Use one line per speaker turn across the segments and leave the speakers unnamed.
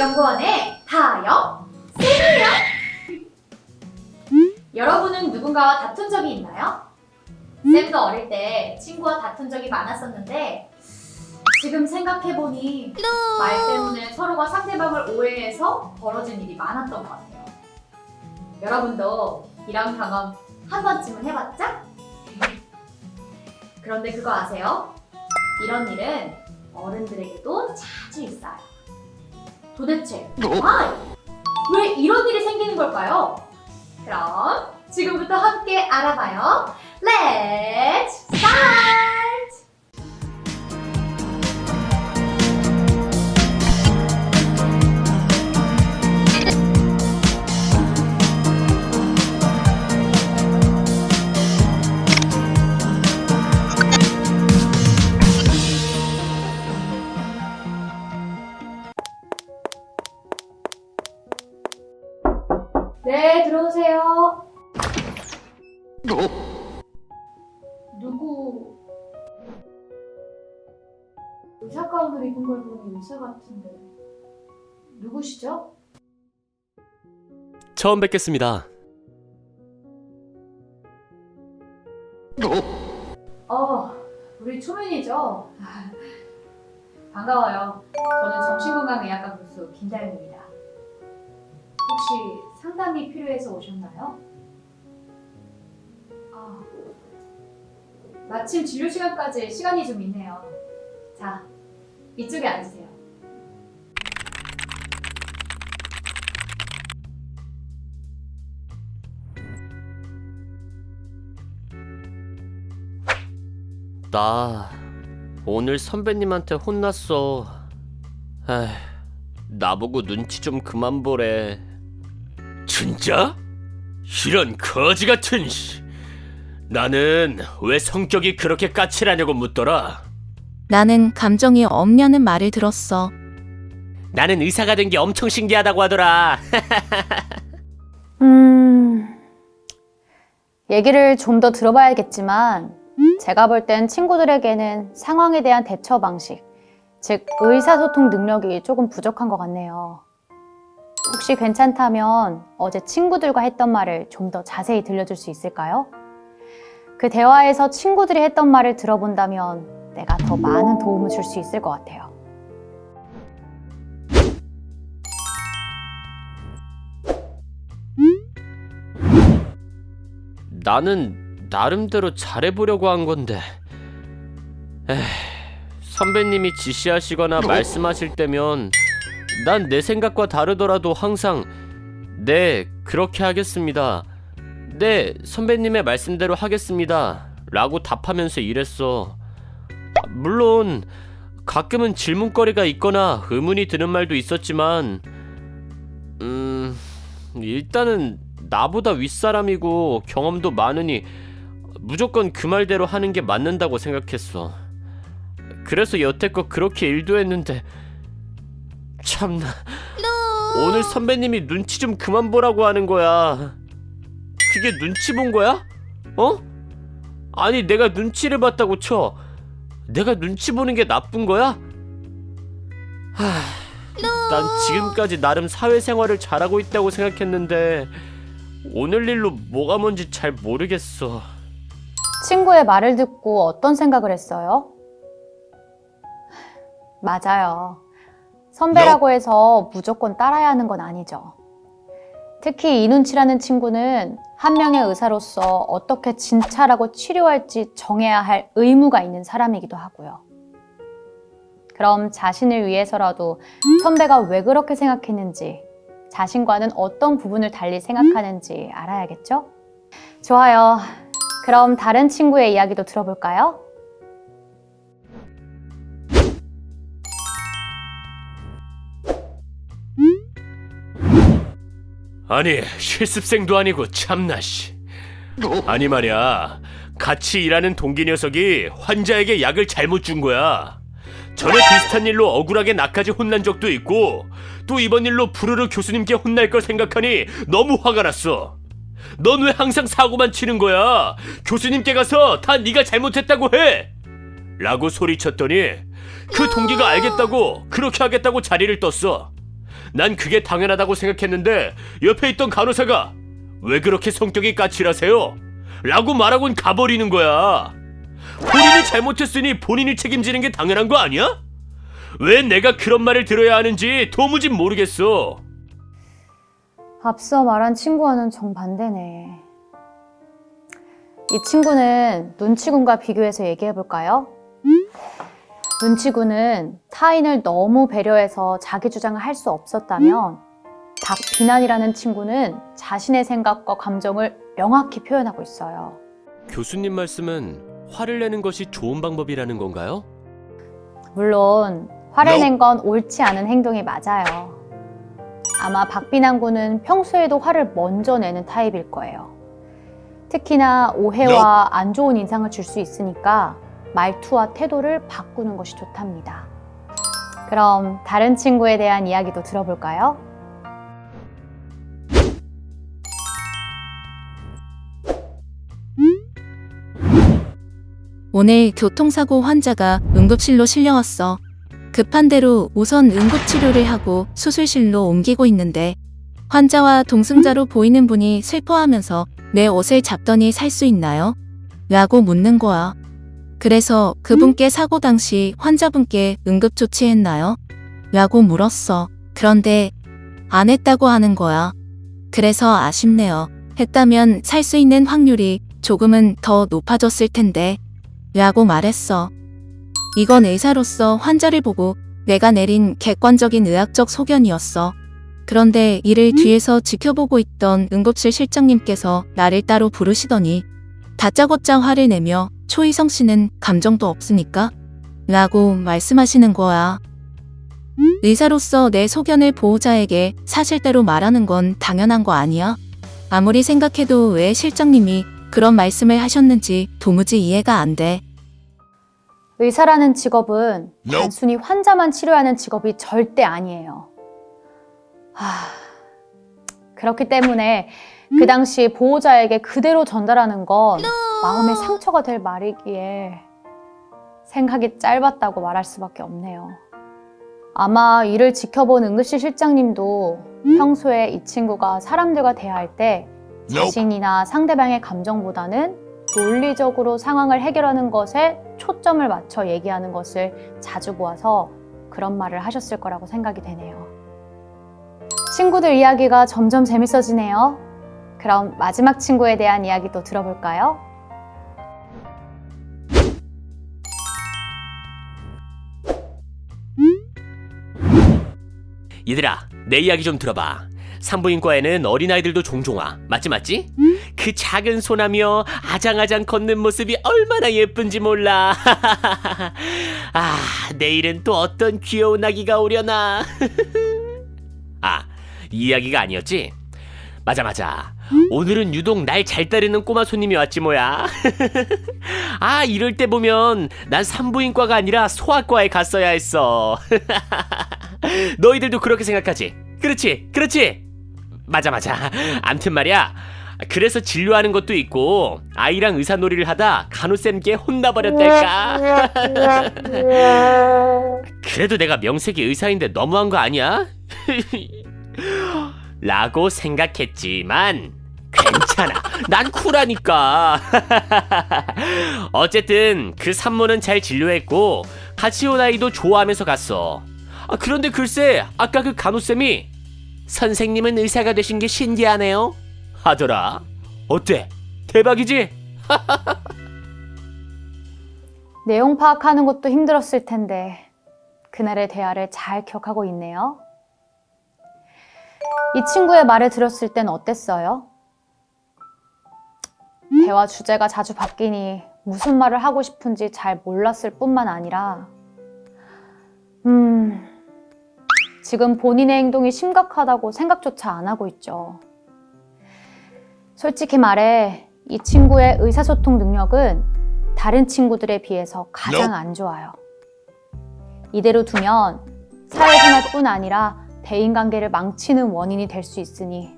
연구원의 다영 쌤이요. 여러분은 누군가와 다툰 적이 있나요? 쌤도 어릴 때 친구와 다툰 적이 많았었는데 지금 생각해보니 말 때문에 서로가 상대방을 오해해서 벌어진 일이 많았던 것 같아요. 여러분도 이런 경험 한 번쯤은 해봤죠? 그런데 그거 아세요? 이런 일은 어른들에게도 자주 있어요. 도대체 왜 이런 일이 생기는 걸까요? 그럼 지금부터 함께 알아봐요. Let's start! 네, 들어오세요. 누구? 의사 가운을 입은 걸 보니 의사 같은데 누구시죠?
처음 뵙겠습니다.
우리 초면이죠? 반가워요. 저는 정신건강의학과 교수 김다영입니다. 혹시 상담이 필요해서 오셨나요? 마침 진료 시간까지 시간이 좀 있네요. 자, 이쪽에 앉으세요.
나 오늘 선배님한테 혼났어. 에휴, 나보고 눈치 좀 그만 보래.
진짜? 이런 거지 같은 씨. 나는 왜 성격이 그렇게 까칠하냐고 묻더라.
나는 감정이 없냐는 말을 들었어.
나는 의사가 된 게 엄청 신기하다고 하더라.
얘기를 좀 더 들어봐야겠지만 제가 볼 땐 친구들에게는 상황에 대한 대처 방식, 즉 의사소통 능력이 조금 부족한 것 같네요. 혹시 괜찮다면 어제 친구들과 했던 말을 좀 더 자세히 들려줄 수 있을까요? 그 대화에서 친구들이 했던 말을 들어본다면 내가 더 많은 도움을 줄 수 있을 것 같아요.
나는 나름대로 잘해보려고 한 건데. 선배님이 지시하시거나 말씀하실 때면 난 내 생각과 다르더라도 항상 네, 그렇게 하겠습니다. 네, 선배님의 말씀대로 하겠습니다. 라고 답하면서 일했어. 물론 가끔은 질문거리가 있거나 의문이 드는 말도 있었지만 일단은 나보다 윗사람이고 경험도 많으니 무조건 그 말대로 하는 게 맞는다고 생각했어. 그래서 여태껏 그렇게 일도 했는데 참나 오늘 선배님이 눈치 좀 그만 보라고 하는 거야. 그게 눈치 본 거야? 어? 아니 내가 눈치를 봤다고 쳐. 내가 눈치 보는 게 나쁜 거야? 난 지금까지 나름 사회생활을 잘하고 있다고 생각했는데 오늘 일로 뭐가 뭔지 잘 모르겠어.
친구의 말을 듣고 어떤 생각을 했어요? 맞아요. 선배라고 해서 무조건 따라야 하는 건 아니죠. 특히 이눈치라는 친구는 한 명의 의사로서 어떻게 진찰하고 치료할지 정해야 할 의무가 있는 사람이기도 하고요. 그럼 자신을 위해서라도 선배가 왜 그렇게 생각했는지, 자신과는 어떤 부분을 달리 생각하는지 알아야겠죠? 좋아요. 그럼 다른 친구의 이야기도 들어볼까요?
아니 실습생도 아니고 참나 씨. 아니 말이야, 같이 일하는 동기 녀석이 환자에게 약을 잘못 준 거야. 전에 비슷한 일로 억울하게 나까지 혼난 적도 있고 또 이번 일로 부르르 교수님께 혼날 걸 생각하니 너무 화가 났어. 넌 왜 항상 사고만 치는 거야? 교수님께 가서 다 네가 잘못했다고 해! 라고 소리쳤더니 그 동기가 알겠다고 그렇게 하겠다고 자리를 떴어. 난 그게 당연하다고 생각했는데 옆에 있던 간호사가 왜 그렇게 성격이 까칠하세요? 라고 말하곤 가버리는 거야. 본인이 잘못했으니 본인이 책임지는 게 당연한 거 아니야? 왜 내가 그런 말을 들어야 하는지 도무지 모르겠어.
앞서 말한 친구와는 정반대네. 이 친구는 눈치군과 비교해서 얘기해볼까요? 눈치군은 타인을 너무 배려해서 자기 주장을 할 수 없었다면 박비난이라는 친구는 자신의 생각과 감정을 명확히 표현하고 있어요.
교수님 말씀은 화를 내는 것이 좋은 방법이라는 건가요?
물론 화를 낸 건 옳지 않은 행동이 맞아요. 아마 박비난군은 평소에도 화를 먼저 내는 타입일 거예요. 특히나 오해와 안 좋은 인상을 줄 수 있으니까 말투와 태도를 바꾸는 것이 좋답니다. 그럼 다른 친구에 대한 이야기도 들어볼까요?
오늘 교통사고 환자가 응급실로 실려왔어. 급한 대로 우선 응급치료를 하고 수술실로 옮기고 있는데 환자와 동승자로 보이는 분이 슬퍼하면서 내 옷을 잡더니 살 수 있나요? 라고 묻는 거야. 그래서 그분께 사고 당시 환자분께 응급조치했나요? 라고 물었어. 그런데 안 했다고 하는 거야. 그래서 아쉽네요. 했다면 살 수 있는 확률이 조금은 더 높아졌을 텐데 라고 말했어. 이건 의사로서 환자를 보고 내가 내린 객관적인 의학적 소견이었어. 그런데 이를 뒤에서 지켜보고 있던 응급실 실장님께서 나를 따로 부르시더니 다짜고짜 화를 내며 초희성 씨는 감정도 없으니까? 라고 말씀하시는 거야. 의사로서 내 소견을 보호자에게 사실대로 말하는 건 당연한 거 아니야? 아무리 생각해도 왜 실장님이 그런 말씀을 하셨는지 도무지 이해가 안 돼.
의사라는 직업은 단순히 환자만 치료하는 직업이 절대 아니에요. 그렇기 때문에 그 당시 보호자에게 그대로 전달하는 건 마음의 상처가 될 말이기에 생각이 짧았다고 말할 수밖에 없네요. 아마 이를 지켜본 응급실 실장님도 평소에 이 친구가 사람들과 대화할 때 자신이나 상대방의 감정보다는 논리적으로 상황을 해결하는 것에 초점을 맞춰 얘기하는 것을 자주 보아서 그런 말을 하셨을 거라고 생각이 되네요. 친구들 이야기가 점점 재밌어지네요. 그럼 마지막 친구에 대한 이야기도 들어볼까요?
얘들아, 내 이야기 좀 들어봐. 산부인과에는 어린아이들도 종종 와. 맞지? 그 작은 소나며 아장아장 걷는 모습이 얼마나 예쁜지 몰라. 아, 내일은 또 어떤 귀여운 아기가 오려나. 아, 이 이야기가 아니었지? 맞아. 오늘은 유독 날 잘 따르는 꼬마 손님이 왔지 뭐야. 아, 이럴 때 보면 난 산부인과가 아니라 소아과에 갔어야 했어. 너희들도 그렇게 생각하지? 그렇지. 맞아. 암튼 말이야. 그래서 진료하는 것도 있고 아이랑 의사놀이를 하다 간호쌤께 혼나버렸달까. 그래도 내가 명색이 의사인데 너무한 거 아니야? 라고 생각했지만 괜찮아. 난 쿨하니까. 어쨌든 그 산모는 잘 진료했고 같이 온 아이도 좋아하면서 갔어. 그런데 글쎄 아까 그 간호쌤이 선생님은 의사가 되신 게 신기하네요 하더라. 어때? 대박이지?
내용 파악하는 것도 힘들었을 텐데 그날의 대화를 잘 기억하고 있네요. 이 친구의 말을 들었을 땐 어땠어요? 대화 주제가 자주 바뀌니 무슨 말을 하고 싶은지 잘 몰랐을 뿐만 아니라 지금 본인의 행동이 심각하다고 생각조차 안 하고 있죠. 솔직히 말해 이 친구의 의사소통 능력은 다른 친구들에 비해서 가장 안 좋아요. 이대로 두면 사회생활뿐 아니라 대인관계를 망치는 원인이 될 수 있으니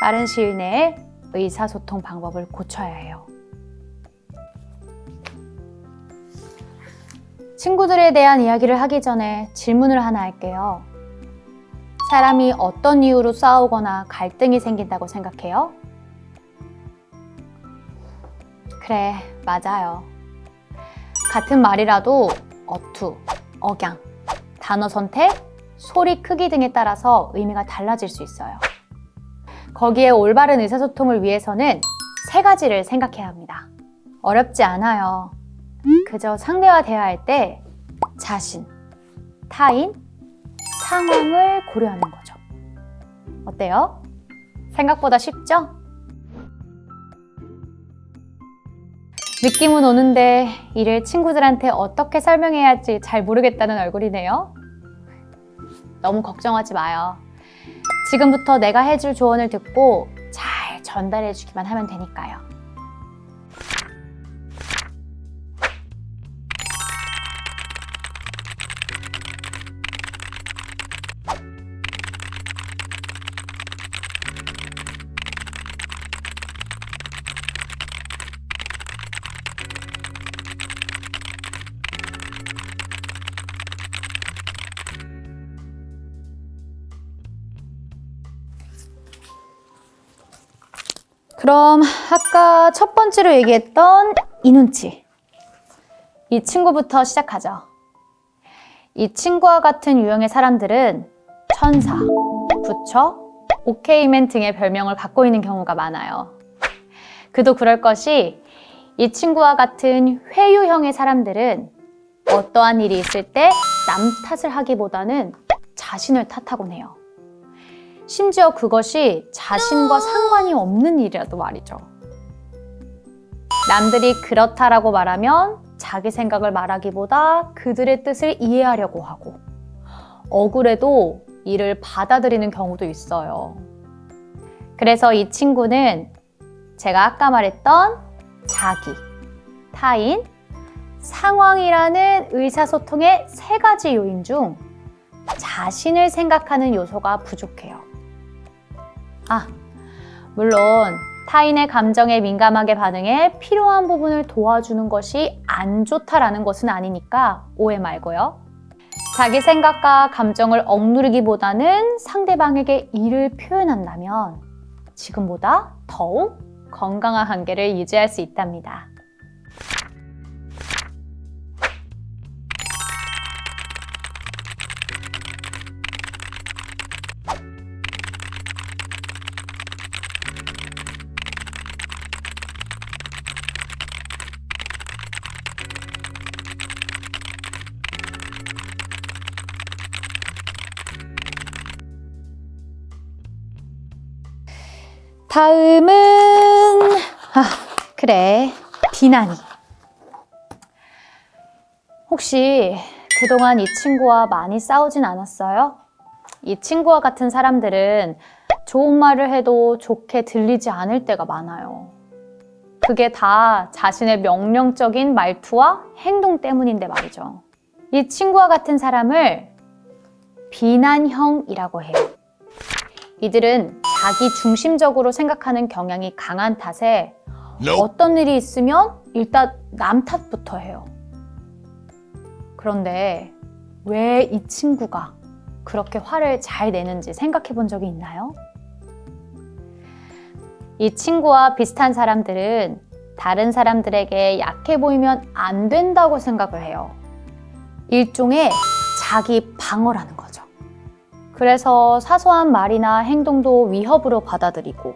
빠른 시일 내에 의사소통 방법을 고쳐야 해요. 친구들에 대한 이야기를 하기 전에 질문을 하나 할게요. 사람이 어떤 이유로 싸우거나 갈등이 생긴다고 생각해요? 그래, 맞아요. 같은 말이라도 어투, 억양, 단어 선택, 소리 크기 등에 따라서 의미가 달라질 수 있어요. 거기에 올바른 의사소통을 위해서는 3가지를 생각해야 합니다. 어렵지 않아요. 그저 상대와 대화할 때 자신, 타인, 상황을 고려하는 거죠. 어때요? 생각보다 쉽죠? 느낌은 오는데 이를 친구들한테 어떻게 설명해야 할지 잘 모르겠다는 얼굴이네요. 너무 걱정하지 마요. 지금부터 내가 해줄 조언을 듣고 잘 전달해 주기만 하면 되니까요. 그럼 아까 첫 번째로 얘기했던 이 눈치. 이 친구부터 시작하죠. 이 친구와 같은 유형의 사람들은 천사, 부처, 오케이맨 등의 별명을 갖고 있는 경우가 많아요. 그도 그럴 것이 이 친구와 같은 회유형의 사람들은 어떠한 일이 있을 때 남 탓을 하기보다는 자신을 탓하곤 해요. 심지어 그것이 자신과 상관이 없는 일이라도 말이죠. 남들이 그렇다라고 말하면 자기 생각을 말하기보다 그들의 뜻을 이해하려고 하고 억울해도 이를 받아들이는 경우도 있어요. 그래서 이 친구는 제가 아까 말했던 자기, 타인, 상황이라는 의사소통의 3가지 요인 중 자신을 생각하는 요소가 부족해요. 물론 타인의 감정에 민감하게 반응해 필요한 부분을 도와주는 것이 안 좋다라는 것은 아니니까 오해 말고요. 자기 생각과 감정을 억누르기보다는 상대방에게 이를 표현한다면 지금보다 더욱 건강한 관계를 유지할 수 있답니다. 다음은 그래, 비난이. 혹시 그동안 이 친구와 많이 싸우진 않았어요? 이 친구와 같은 사람들은 좋은 말을 해도 좋게 들리지 않을 때가 많아요. 그게 다 자신의 명령적인 말투와 행동 때문인데 말이죠. 이 친구와 같은 사람을 비난형이라고 해요. 이들은 자기 중심적으로 생각하는 경향이 강한 탓에 어떤 일이 있으면 일단 남 탓부터 해요. 그런데 왜 이 친구가 그렇게 화를 잘 내는지 생각해 본 적이 있나요? 이 친구와 비슷한 사람들은 다른 사람들에게 약해 보이면 안 된다고 생각을 해요. 일종의 자기 방어라는 거죠. 그래서 사소한 말이나 행동도 위협으로 받아들이고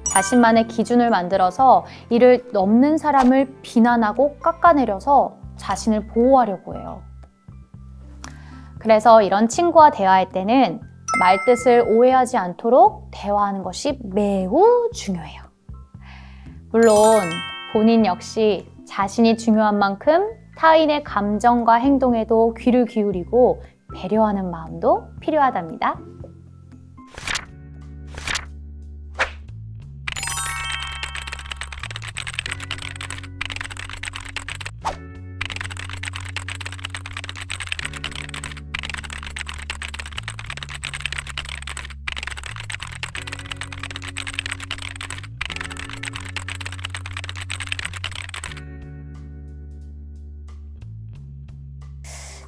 자신만의 기준을 만들어서 이를 넘는 사람을 비난하고 깎아내려서 자신을 보호하려고 해요. 그래서 이런 친구와 대화할 때는 말뜻을 오해하지 않도록 대화하는 것이 매우 중요해요. 물론 본인 역시 자신이 중요한 만큼 타인의 감정과 행동에도 귀를 기울이고 배려하는 마음도 필요하답니다.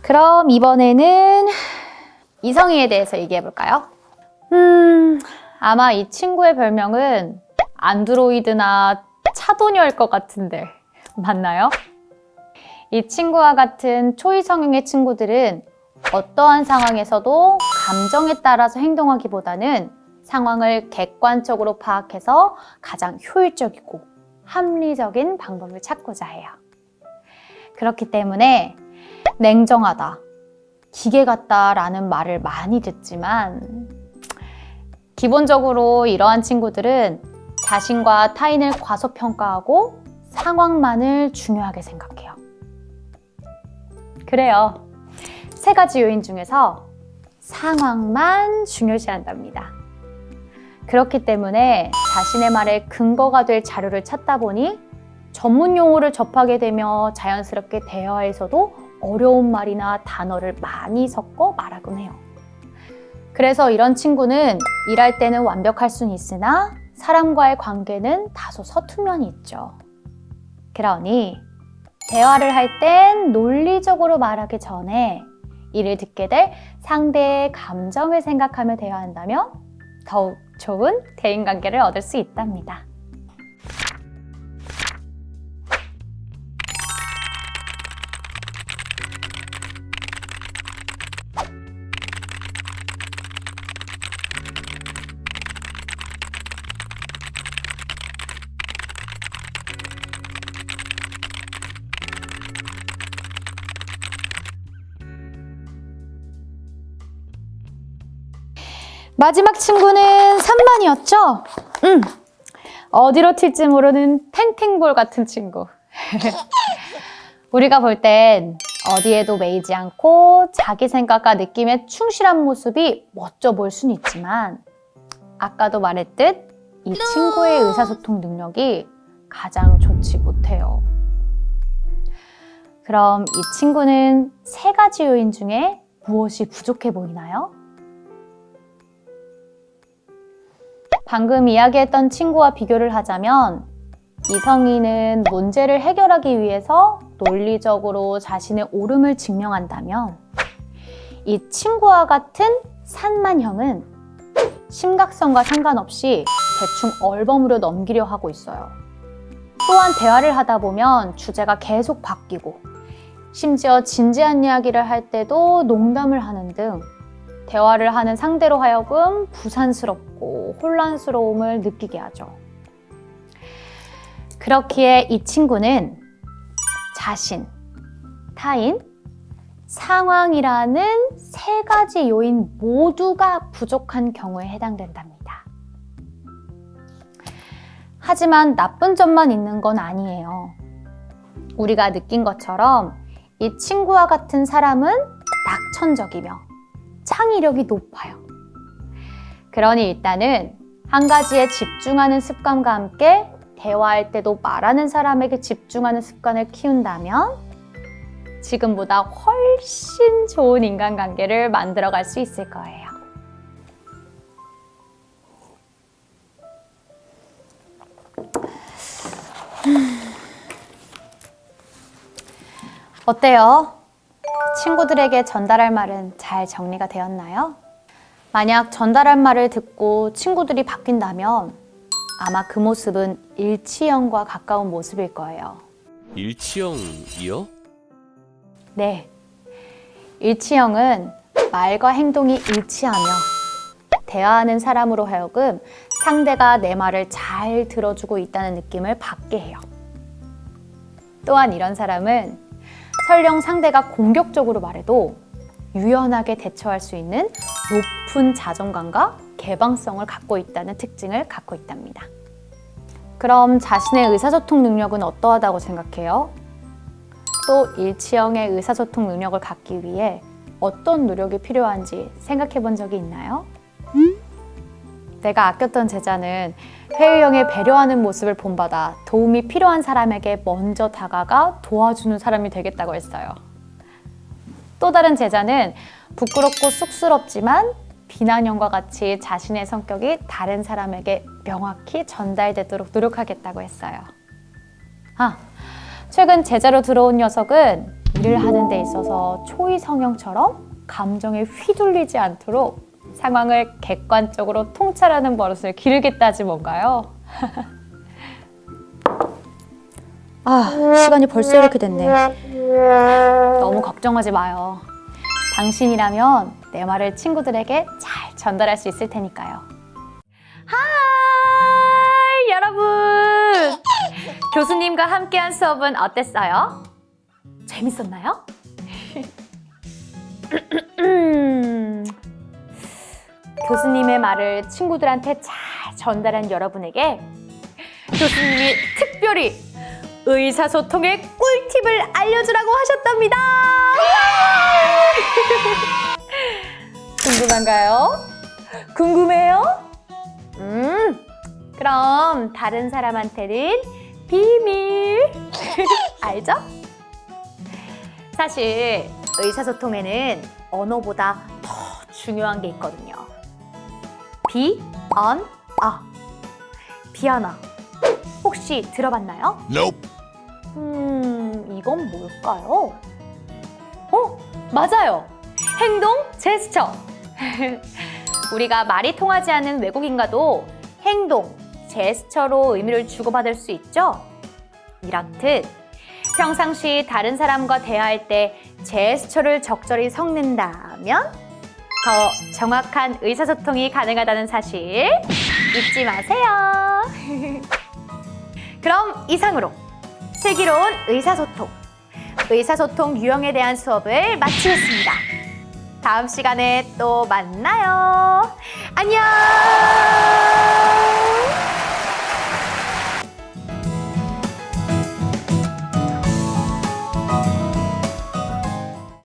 그럼 이번에는 이성애에 대해서 얘기해 볼까요? 아마 이 친구의 별명은 안드로이드나 차도녀일 것 같은데 맞나요? 이 친구와 같은 초이 성향의 친구들은 어떠한 상황에서도 감정에 따라서 행동하기보다는 상황을 객관적으로 파악해서 가장 효율적이고 합리적인 방법을 찾고자 해요. 그렇기 때문에 냉정하다, 기계 같다라는 말을 많이 듣지만 기본적으로 이러한 친구들은 자신과 타인을 과소평가하고 상황만을 중요하게 생각해요. 그래요. 3가지 요인 중에서 상황만 중요시한답니다. 그렇기 때문에 자신의 말에 근거가 될 자료를 찾다 보니 전문 용어를 접하게 되며 자연스럽게 대화에서도 어려운 말이나 단어를 많이 섞어 말하곤 해요. 그래서 이런 친구는 일할 때는 완벽할 수는 있으나 사람과의 관계는 다소 서툰 면이 있죠. 그러니 대화를 할 땐 논리적으로 말하기 전에 이를 듣게 될 상대의 감정을 생각하며 대화한다면 더욱 좋은 대인관계를 얻을 수 있답니다. 마지막 친구는 3만이었죠? 어디로 튈지 모르는 탱탱볼 같은 친구. 우리가 볼 땐 어디에도 매이지 않고 자기 생각과 느낌에 충실한 모습이 멋져 보일 수는 있지만 아까도 말했듯 이 친구의 의사소통 능력이 가장 좋지 못해요. 그럼 이 친구는 3가지 요인 중에 무엇이 부족해 보이나요? 방금 이야기했던 친구와 비교를 하자면 이성인은 문제를 해결하기 위해서 논리적으로 자신의 옳음을 증명한다면 이 친구와 같은 산만형은 심각성과 상관없이 대충 얼버무려 넘기려 하고 있어요. 또한 대화를 하다 보면 주제가 계속 바뀌고 심지어 진지한 이야기를 할 때도 농담을 하는 등 대화를 하는 상대로 하여금 부산스럽고 혼란스러움을 느끼게 하죠. 그렇기에 이 친구는 자신, 타인, 상황이라는 3가지 요인 모두가 부족한 경우에 해당된답니다. 하지만 나쁜 점만 있는 건 아니에요. 우리가 느낀 것처럼 이 친구와 같은 사람은 낙천적이며 창의력이 높아요. 그러니 일단은 한 가지에 집중하는 습관과 함께 대화할 때도 말하는 사람에게 집중하는 습관을 키운다면 지금보다 훨씬 좋은 인간관계를 만들어갈 수 있을 거예요. 어때요? 친구들에게 전달할 말은 잘 정리가 되었나요? 만약 전달할 말을 듣고 친구들이 바뀐다면 아마 그 모습은 일치형과 가까운 모습일 거예요.
일치형이요?
네. 일치형은 말과 행동이 일치하며 대화하는 사람으로 하여금 상대가 내 말을 잘 들어주고 있다는 느낌을 받게 해요. 또한 이런 사람은 설령 상대가 공격적으로 말해도 유연하게 대처할 수 있는 높은 자존감과 개방성을 갖고 있다는 특징을 갖고 있답니다. 그럼 자신의 의사소통 능력은 어떠하다고 생각해요? 또 일치형의 의사소통 능력을 갖기 위해 어떤 노력이 필요한지 생각해 본 적이 있나요? 내가 아꼈던 제자는 회의형에 배려하는 모습을 본받아 도움이 필요한 사람에게 먼저 다가가 도와주는 사람이 되겠다고 했어요. 또 다른 제자는 부끄럽고 쑥스럽지만 비난형과 같이 자신의 성격이 다른 사람에게 명확히 전달되도록 노력하겠다고 했어요. 최근 제자로 들어온 녀석은 일을 하는 데 있어서 초이 성형처럼 감정에 휘둘리지 않도록 상황을 객관적으로 통찰하는 버릇을 기르겠다지 뭔가요? 시간이 벌써 이렇게 됐네. 너무 걱정하지 마요. 당신이라면 내 말을 친구들에게 잘 전달할 수 있을 테니까요. 하이 여러분! 교수님과 함께한 수업은 어땠어요? 재밌었나요? 교수님의 말을 친구들한테 잘 전달한 여러분에게 교수님이 특별히 의사소통의 꿀팁을 알려주라고 하셨답니다. 궁금한가요? 궁금해요? 그럼 다른 사람한테는 비밀. 알죠? 사실 의사소통에는 언어보다 더 중요한 게 있거든요. 비, 언, 어. 비언어. 혹시 들어봤나요?
Nope.
이건 뭘까요? 맞아요. 행동, 제스처. 우리가 말이 통하지 않는 외국인과도 행동, 제스처로 의미를 주고받을 수 있죠? 이렇듯 평상시 다른 사람과 대화할 때 제스처를 적절히 섞는다면 더 정확한 의사소통이 가능하다는 사실 잊지 마세요. 그럼 이상으로 슬기로운 의사소통 유형에 대한 수업을 마치겠습니다. 다음 시간에 또 만나요. 안녕!